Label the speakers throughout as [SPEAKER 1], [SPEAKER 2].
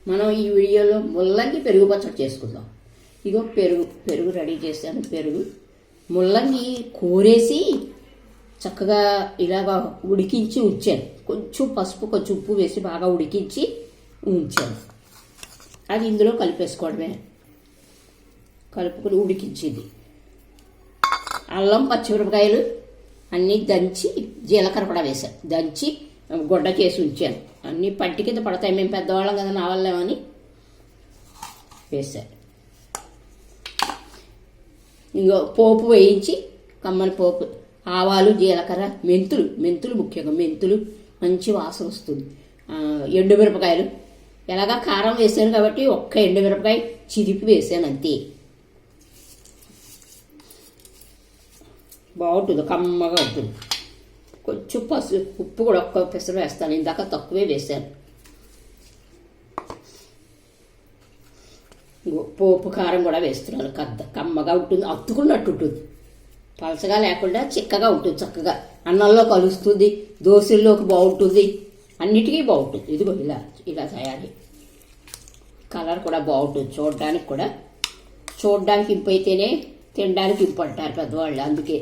[SPEAKER 1] మనం ఈ వీడియోలో ముల్లంగి పెరుగు పచ్చడి చేసుకుందాం. ఇగో పెరుగు రెడీ చేశాను. పెరుగు ముల్లంగి కూరేసి చక్కగా ఇలాగా ఉడికించి ఉంచాను. కొంచెం పసుపు కొంచెం ఉప్పు వేసి బాగా ఉడికించి ఉంచాను. అది ఇందులో కలిపేసుకోవడమే. కలుపుకొని ఉడికించింది. అల్లం పచ్చిమిరపకాయలు అన్నీ దంచి జీలకర్ర కూడా వేశాను. దంచి గుడ్డ చేసి ఉంచాను. అన్నీ పంటి కింద పడతాయి, మేము పెద్దవాళ్ళం కదా నావల్లేమని వేశాను. ఇంకో పోపు వేయించి కమ్మని పోపు, ఆవాలు జీలకర్ర మెంతులు ముఖ్యంగా మెంతులు మంచి వాసన వస్తుంది. ఎండుమిరపకాయలు ఎలాగా కారం వేసాను కాబట్టి ఒక్క ఎండుమిరపకాయ చిరిపి వేసాను అంతే. బాగుంటుంది, కమ్మగా ఉంటుంది. కొంచెం ఉప్పు కూడా ఒక్క పెసరు వేస్తాను, ఇందాక తక్కువే వేసాను. పోపు కారం కూడా వేస్తున్నాను. కమ్మగా ఉంటుంది, అత్తుకున్నట్టు ఉంటుంది. పలసగా లేకుండా చిక్కగా ఉంటుంది. చక్కగా అన్నంలో కలుస్తుంది, దోశల్లోకి బాగుంటుంది, అన్నిటికీ బాగుంటుంది. ఇదిగో ఇలా తయారీ. కలర్ కూడా బాగుంటుంది. చూడడానికి ఇంపు అయితేనే తినడానికి ఇంపు అంటారు పెద్దవాళ్ళు. అందుకే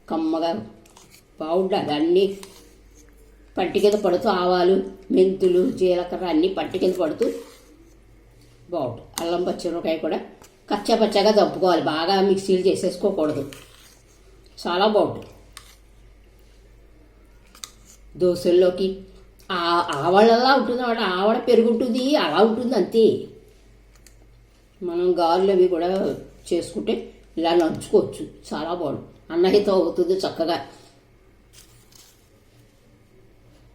[SPEAKER 1] కమ్మగా బాగుండాలి. అన్నీ పట్టి కింద పడుతూ ఆవాలు మెంతులు జీలకర్ర అన్నీ పట్టి కింద పడుతూ బాగుంటుంది. అల్లం పచ్చిమిరపకాయ కూడా కచ్చాపచ్చాగా దంపుకోవాలి, బాగా మిక్సీలు చేసేసుకోకూడదు. చాలా బాగుంటుంది. దోశల్లోకి ఆవడలా ఉంటుంది. ఆవడ పెరుగుంటుంది, అలా ఉంటుంది అంతే. మనం గారెలు అవి కూడా చేసుకుంటే ఇలా నంచుకోవచ్చు. చాలా బాగుంటుంది. అన్నహితం అవుతుంది చక్కగా.